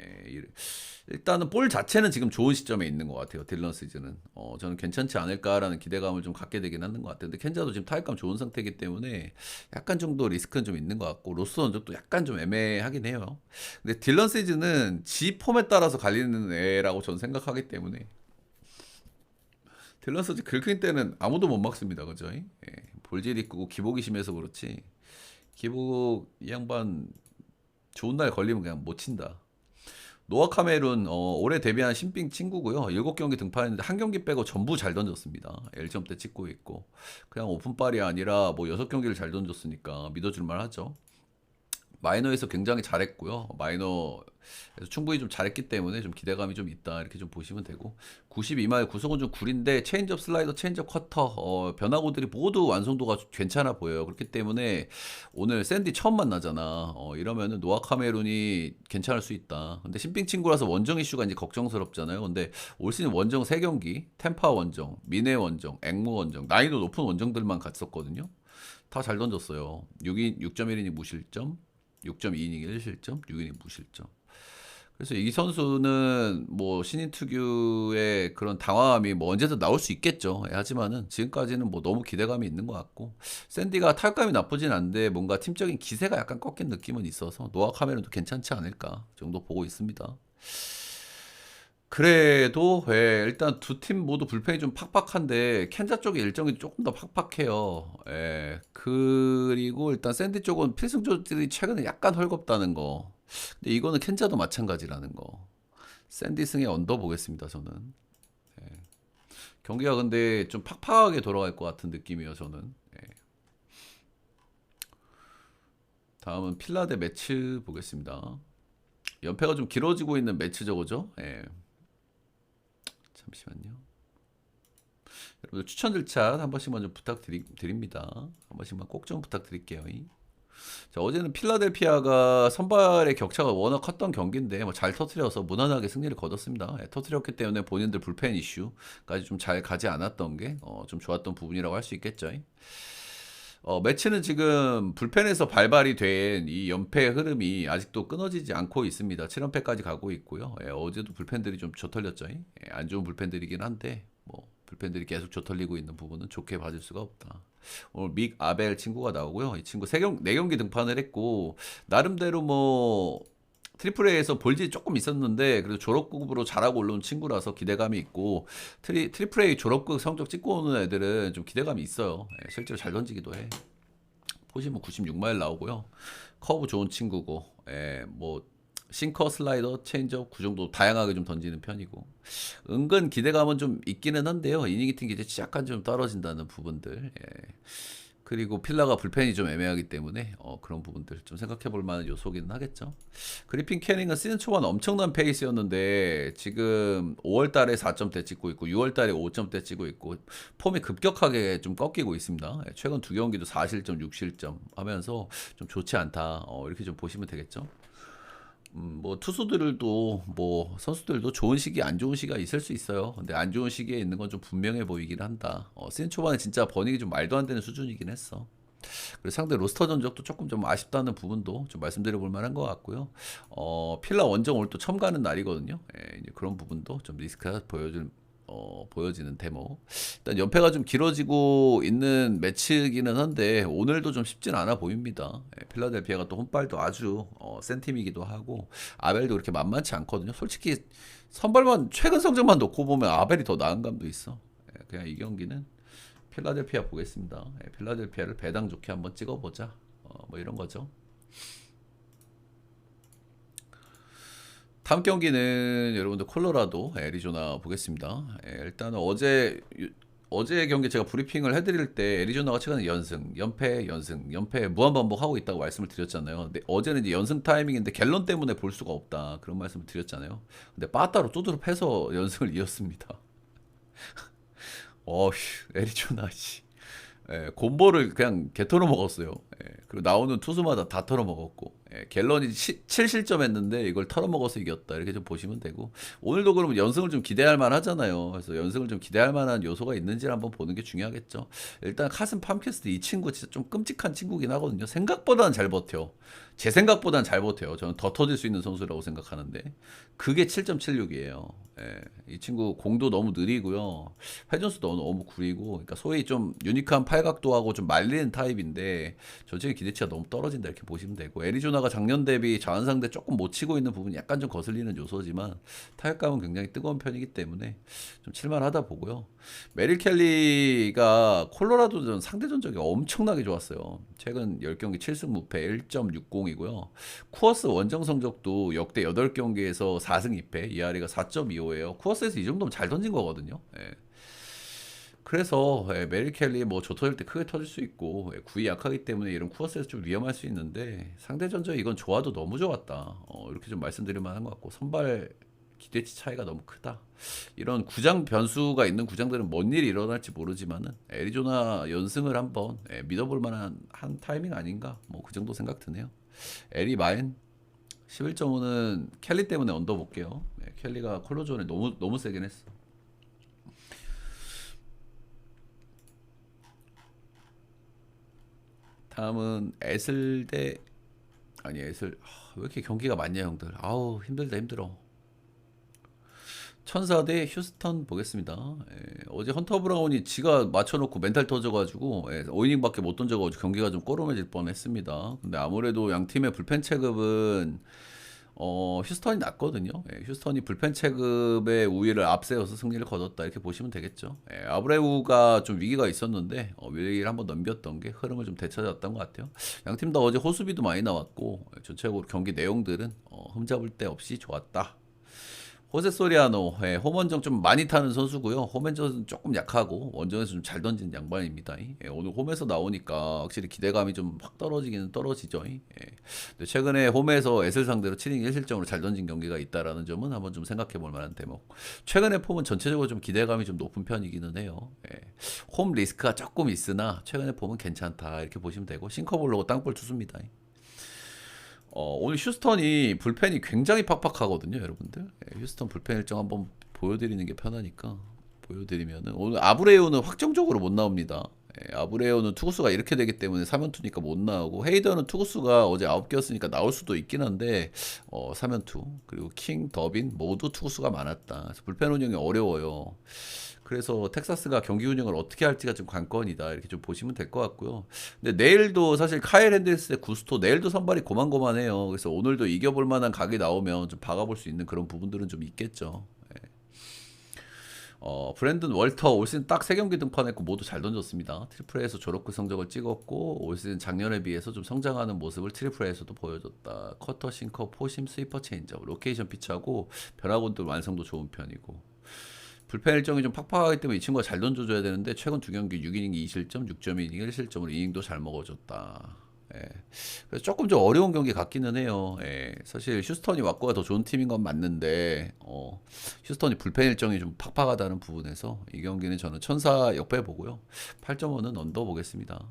일단은 볼 자체는 지금 좋은 시점에 있는 것 같아요. 딜런 시즌은. 저는 괜찮지 않을까라는 기대감을 좀 갖게 되긴 하는 것 같아요. 근데 켄자도 지금 타격감 좋은 상태이기 때문에 약간 정도 리스크는 좀 있는 것 같고 로스 원적도 약간 좀 애매하긴 해요. 근데 딜런 시즌은 지 폼에 따라서 갈리는 애라고 저는 생각하기 때문에 딜런 시즌 긁힐 때는 아무도 못 막습니다. 그죠? 예, 볼질이 끄고 기복이 심해서 그렇지. 기복 이 양반 좋은 날 걸리면 그냥 못 친다. 노아 카멜은 올해 데뷔한 신빙 친구고요. 7경기 등판했는데 한 경기 빼고 전부 잘 던졌습니다. 1점대 찍고 있고 그냥 오픈빨이 아니라 뭐 6경기를 잘 던졌으니까 믿어줄 만하죠. 마이너에서 굉장히 잘했고요. 마이너에서 충분히 좀 잘했기 때문에 좀 기대감이 좀 있다 이렇게 좀 보시면 되고 92마일 구속은 좀 구린데 체인지업 슬라이더, 체인지업 커터 변화구들이 모두 완성도가 괜찮아 보여요. 그렇기 때문에 오늘 샌디 처음 만나잖아. 이러면은 노아 카메룬이 괜찮을 수 있다. 근데 신빙 친구라서 원정 이슈가 이제 걱정스럽잖아요. 근데 올 시즌 원정 3경기 템파 원정, 미네 원정, 앵무 원정 난이도 높은 원정들만 갔었거든요. 다 잘 던졌어요. 6.1이닝 무실점 6.2이닝 1실점, 6이닝 무실점. 그래서 이 선수는 뭐 신인 특유의 그런 당황함이 뭐 언제든 나올 수 있겠죠. 예, 하지만은 지금까지는 뭐 너무 기대감이 있는 것 같고 샌디가 타격감이 나쁘진 않은데 뭔가 팀적인 기세가 약간 꺾인 느낌은 있어서 노아 카메론도 괜찮지 않을까 정도 보고 있습니다. 그래도 일단 두 팀 모두 불펜이 좀 팍팍한데 캔자 쪽의 일정이 조금 더 팍팍해요. 예. 그리고 일단 샌디 쪽은 필승조들이 최근에 약간 헐겁다는 거. 근데 이거는 캔자도 마찬가지라는 거. 샌디 승에 언더 보겠습니다, 저는. 경기가 근데 좀 팍팍하게 돌아갈 것 같은 느낌이에요, 저는. 예. 다음은 필라데 매치 보겠습니다. 연패가 좀 길어지고 있는 매치죠, 그죠? 예. 잠시만요. 여러분들 추천 절차 한 번씩만 좀 부탁드립니다. 한 번씩만 꼭 좀 부탁드릴게요. 자, 어제는 필라델피아가 선발의 격차가 워낙 컸던 경기인데 뭐 잘 터트려서 무난하게 승리를 거뒀습니다. 예, 터트렸기 때문에 본인들 불펜 이슈까지 좀 잘 가지 않았던 게 좀 좋았던 부분이라고 할 수 있겠죠. 매치는 지금 불펜에서 발발이 된 이 연패 흐름이 아직도 끊어지지 않고 있습니다. 7연패까지 가고 있고요. 예, 어제도 불펜들이 좀 저털렸죠. 예, 안 좋은 불펜들이긴 한데 뭐 불펜들이 계속 저털리고 있는 부분은 좋게 봐줄 수가 없다. 오늘 믹 아벨 친구가 나오고요. 이 친구 4경기 등판을 했고 나름대로 뭐 트리플 A에서 볼질이 조금 있었는데 그래도 졸업급으로 잘하고 올라온 친구라서 기대감이 있고 트리플 A 졸업급 성적 찍고 오는 애들은 좀 기대감이 있어요. 예, 실제로 잘 던지기도 해. 포지 뭐 96마일 나오고요. 커브 좋은 친구고, 뭐 싱커, 슬라이더, 체인지업 그 정도 다양하게 좀 던지는 편이고 은근 기대감은 좀 있기는 한데요. 이닝 히팅 기대치 약간 좀 떨어진다는 부분들. 그리고 필라가 불펜이 좀 애매하기 때문에 그런 부분들 좀 생각해 볼 만한 요소기는 하겠죠. 그리핀 캐닝은 시즌 초반 엄청난 페이스였는데 지금 5월 달에 4점대 찍고 있고 6월 달에 5점대 찍고 있고 폼이 급격하게 좀 꺾이고 있습니다. 최근 두 경기도 4실점, 6실점 하면서 좀 좋지 않다. 이렇게 좀 보시면 되겠죠. 뭐 투수들도 뭐 선수들도 좋은 시기 안 좋은 시기가 있을 수 있어요. 근데 안 좋은 시기에 있는 건 좀 분명해 보이긴 한다. 시즌 초반에 진짜 버닝이 좀 말도 안 되는 수준이긴 했어. 그리고 상대 로스터 전적도 조금 좀 아쉽다는 부분도 좀 말씀드려 볼 만한 것 같고요. 필라 원정 오늘 또 처음 가는 날이거든요. 이제 그런 부분도 좀 리스크가 보여지는 데모. 일단 연패가 좀 길어지고 있는 매치이기는 한데 오늘도 좀 쉽진 않아 보입니다. 필라델피아가 또 홈발도 아주 센 팀이기도 하고 아벨도 그렇게 만만치 않거든요. 솔직히 선발만 최근 성적만 놓고 보면 아벨이 더 나은 감도 있어. 그냥 이 경기는 필라델피아 보겠습니다. 필라델피아를 배당 좋게 한번 찍어보자. 뭐 이런 거죠. 다음 경기는 여러분들 콜로라도 애리조나 보겠습니다. 일단은 어제 경기 제가 브리핑을 해드릴 때 애리조나가 최근에 연승, 연패, 연승, 연패 무한반복하고 있다고 말씀을 드렸잖아요. 근데 어제는 이제 연승 타이밍인데 갤런 때문에 볼 수가 없다 그런 말씀을 드렸잖아요. 근데 빠따로 두드러 패서 연승을 이었습니다. 어휴, 애리조나 씨. 곰보를 그냥 개 털어 먹었어요. 그리고 나오는 투수마다 다 털어 먹었고, 갤런이 7실점 했는데 이걸 털어 먹어서 이겼다. 이렇게 좀 보시면 되고, 오늘도 그러면 연승을 좀 기대할 만 하잖아요. 그래서 연승을 좀 기대할 만한 요소가 있는지를 한번 보는 게 중요하겠죠. 일단 카슨 팜캐스트 이 친구 진짜 좀 끔찍한 친구긴 하거든요. 생각보다는 잘 버텨. 제 생각보다는 잘 버텨요. 저는 더 터질 수 있는 선수라고 생각하는데, 그게 7.76이에요. 이 친구 공도 너무 느리고요. 회전수도 너무 구리고, 그러니까 소위 좀 유니크한 팔각도하고 좀 말리는 타입인데 전체의 기대치가 너무 떨어진다 이렇게 보시면 되고 애리조나가 작년 대비 자원상대 조금 못 치고 있는 부분이 약간 좀 거슬리는 요소지만 타격감은 굉장히 뜨거운 편이기 때문에 좀 칠만하다 보고요. 메릴 켈리가 콜로라도전 상대 전적이 엄청나게 좋았어요. 최근 10경기 7승 무패 1.60이고요. 쿠어스 원정 성적도 역대 8경기에서 4승 2패, 이아리가 4.25예요. 쿠어스에서 이 정도면 잘 던진 거거든요. 그래서 메리 켈리 뭐 조터질 때 크게 터질 수 있고 구위 약하기 때문에 이런 쿠어스에서 좀 위험할 수 있는데 상대 전적 이건 좋아도 너무 좋았다. 이렇게 좀 말씀드릴 만한 것 같고 선발 기대치 차이가 너무 크다. 이런 구장 변수가 있는 구장들은 뭔 일이 일어날지 모르지만은 애리조나 연승을 한번 믿어볼 만한 한 타이밍 아닌가? 뭐 그 정도 생각 드네요. 에리 마인 11.5는 켈리 때문에 언더 볼게요. 켈리가 콜로존에 너무 세긴 했어. 다음은 에슬 대 아니 애슬 왜 이렇게 경기가 많냐 형들. 아우 힘들다 힘들어. 천사 대 휴스턴 보겠습니다. 예, 어제 헌터 브라운이 지가 맞춰놓고 멘탈 터져가지고 5이닝밖에 못 던져가지고 경기가 좀 꼬름해질 뻔했습니다. 근데 아무래도 양 팀의 불펜 체급은 휴스턴이 낫거든요. 예, 휴스턴이 불펜 체급의 우위를 앞세워서 승리를 거뒀다 이렇게 보시면 되겠죠. 예, 아브레우가 좀 위기가 있었는데 위기를 한번 넘겼던 게 흐름을 좀 되찾았던 것 같아요. 양 팀 다 어제 호수비도 많이 나왔고 전체적으로 경기 내용들은 흠잡을 데 없이 좋았다. 호세 소리아노, 홈원정 좀 많이 타는 선수고요. 홈런전은 조금 약하고 원정에서 좀 잘 던지는 양반입니다. 오늘 홈에서 나오니까 확실히 기대감이 좀 확 떨어지기는 떨어지죠. 근데 최근에 홈에서 에슬 상대로 7이닝 1실점으로 잘 던진 경기가 있다라는 점은 한번 좀 생각해 볼 만한 대목. 최근의 폼은 전체적으로 좀 기대감이 좀 높은 편이기는 해요. 홈 리스크가 조금 있으나 최근의 폼은 괜찮다 이렇게 보시면 되고 싱커볼로고 땅볼 투수입니다. 오늘 휴스턴이 불펜이 굉장히 팍팍하거든요, 여러분들. 휴스턴 불펜 일정 한번 보여드리는 게 편하니까 보여드리면은 오늘 아브레오는 확정적으로 못 나옵니다. 아브레오는 투구수가 이렇게 되기 때문에 3연투니까 못 나오고 헤이더는 투구수가 어제 9개였으니까 나올 수도 있긴 한데 3연투 그리고 킹, 더빈 모두 투구수가 많았다. 그래서 불펜 운영이 어려워요. 그래서 텍사스가 경기 운영을 어떻게 할지가 좀 관건이다 이렇게 좀 보시면 될 것 같고요. 근데 내일도 사실 카일 핸들스 대 구스토 내일도 선발이 고만고만해요. 그래서 오늘도 이겨볼 만한 각이 나오면 좀 박아볼 수 있는 그런 부분들은 좀 있겠죠. 브랜든 월터 올 시즌 딱 3경기 등판했고 모두 잘 던졌습니다. 트리플 A에서 졸업급 성적을 찍었고 올 시즌 작년에 비해서 좀 성장하는 모습을 트리플 A에서도 보여줬다. 커터, 싱커, 포심, 스위퍼, 체인지업, 로케이션 피치하고 변화구들 완성도 좋은 편이고 불펜 일정이 좀 팍팍하기 때문에 이 친구가 잘 던져줘야 되는데 최근 2경기 6이닝 2실점, 6.2이닝 1실점으로 이닝도 잘 먹어줬다. 그래서 조금 좀 어려운 경기 같기는 해요. 사실 휴스턴이 왁구가 더 좋은 팀인 건 맞는데 휴스턴이 불펜 일정이 좀 팍팍하다는 부분에서 이 경기는 저는 천사 역배 보고요. 8.5는 언더 보겠습니다.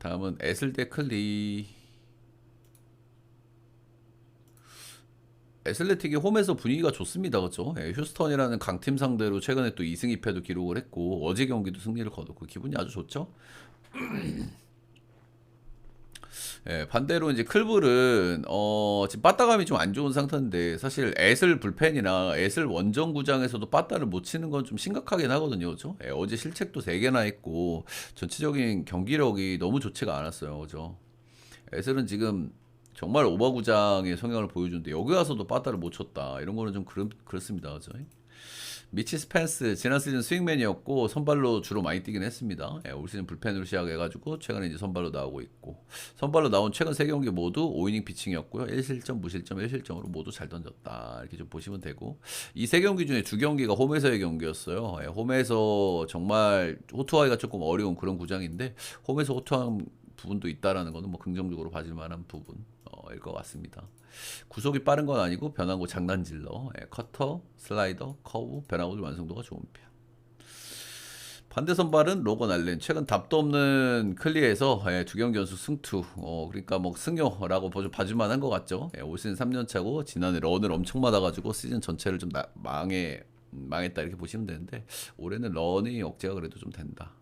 다음은 에슬 대 클리. 애슬레틱이 홈에서 분위기가 좋습니다. 그렇죠? 휴스턴이라는 강팀 상대로 최근에 또 2승 2패도 기록을 했고 어제 경기도 승리를 거뒀고 기분이 아주 좋죠. 반대로 이제 클불은 지금 빠따감이 좀 안 좋은 상태인데 사실 애슬 불펜이나 애슬 원정 구장에서도 빠따를 못 치는 건 좀 심각하긴 하거든요. 그죠? 어제 실책도 3개나 했고 전체적인 경기력이 너무 좋지가 않았어요. 그죠? 애슬은 지금 정말 오버구장의 성향을 보여주는데 여기 와서도 빠따를 못 쳤다. 이런 거는 좀 그렇습니다. 그죠? 미치 스펜스 지난 시즌 스윙맨이었고 선발로 주로 많이 뛰긴 했습니다. 올 시즌 불펜으로 시작해가지고 최근에 이제 선발로 나오고 있고 선발로 나온 최근 3경기 모두 5이닝 피칭이었고요. 1실점, 무실점, 1실점으로 모두 잘 던졌다. 이렇게 좀 보시면 되고 이 3경기 중에 2경기가 홈에서의 경기였어요. 홈에서 정말 호투하기가 조금 어려운 그런 구장인데 홈에서 호투한 부분도 있다라는 거는 뭐 긍정적으로 봐줄 만한 부분일 것 같습니다. 구속이 빠른 건 아니고 변화구 장난질러 커터, 슬라이더, 커브, 변화구들 완성도가 좋은 편. 반대 선발은 로건 알렌 최근 답도 없는 클리에서 2경기 연속 승투 그러니까 뭐 승효라고 봐줄만한 것 같죠. 올 시즌 3년차고 지난해 런을 엄청 맞아가지고 시즌 전체를 좀 망했다 이렇게 보시면 되는데 올해는 런이 억제가 그래도 좀 된다.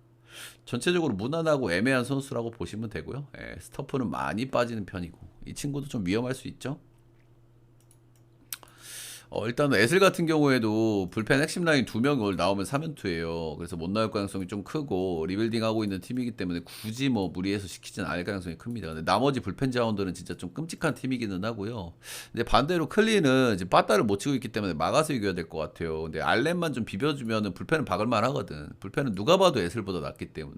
전체적으로 무난하고 애매한 선수라고 보시면 되고요. 스터프는 많이 빠지는 편이고 이 친구도 좀 위험할 수 있죠. 일단 에슬 같은 경우에도 불펜 핵심 라인 2명이 오늘 나오면 3연투예요. 그래서 못 나올 가능성이 좀 크고 리빌딩하고 있는 팀이기 때문에 굳이 뭐 무리해서 시키진 않을 가능성이 큽니다. 근데 나머지 불펜 자원들은 진짜 좀 끔찍한 팀이기는 하고요. 근데 반대로 클리는 이제 빠따를 못 치고 있기 때문에 막아서 이겨야 될 것 같아요. 근데 알렌만 좀 비벼주면은 불펜은 박을만 하거든. 불펜은 누가 봐도 에슬보다 낫기 때문에.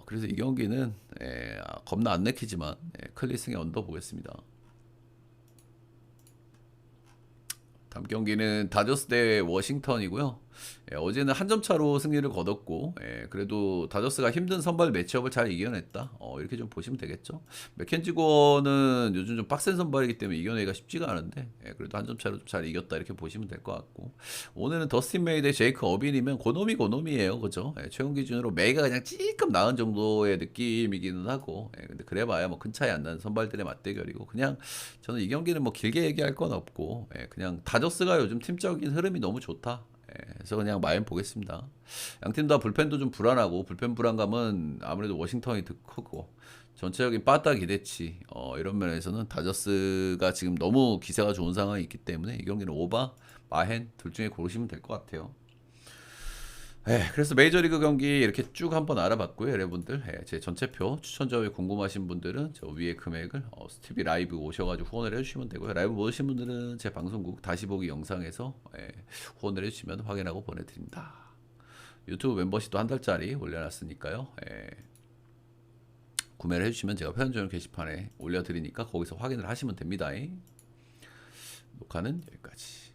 그래서 이 경기는 겁나 안 내키지만 클리 승에 언더 보겠습니다. 다음 경기는 다저스 대 워싱턴이고요. 어제는 한 점 차로 승리를 거뒀고 그래도 다저스가 힘든 선발 매치업을 잘 이겨냈다. 이렇게 좀 보시면 되겠죠. 맥켄지 고어는 요즘 좀 빡센 선발이기 때문에 이겨내기가 쉽지가 않은데 그래도 한 점 차로 좀 잘 이겼다 이렇게 보시면 될 것 같고 오늘은 더스틴 메이 대 제이크 어빈이면 고놈이에요. 그죠? 최근 기준으로 메이가 그냥 찌끔 나은 정도의 느낌이기는 하고 근데 그래봐야 뭐 큰 차이 안 나는 선발들의 맞대결이고 그냥 저는 이 경기는 뭐 길게 얘기할 건 없고 그냥 다저스가 요즘 팀적인 흐름이 너무 좋다. 그래서 그냥 마인 보겠습니다. 양 팀 다 불펜도 좀 불안하고 불펜 불안감은 아무래도 워싱턴이 더 크고 전체적인 빠따 기대치 이런 면에서는 다저스가 지금 너무 기세가 좋은 상황이 있기 때문에 이 경기는 오바, 마헨 둘 중에 고르시면 될 것 같아요. 그래서 메이저리그 경기 이렇게 쭉 한번 알아봤고요, 여러분들. 제 전체표 추천자에 궁금하신 분들은 저 위에 금액을 스티비 라이브 오셔가지고 후원을 해주시면 되고요. 라이브 못 오신 분들은 제 방송국 다시 보기 영상에서 후원을 해주시면 확인하고 보내드립니다. 유튜브 멤버십도 한 달짜리 올려놨으니까요. 구매를 해주시면 제가 회원전 게시판에 올려드리니까 거기서 확인을 하시면 됩니다. 녹화는 여기까지.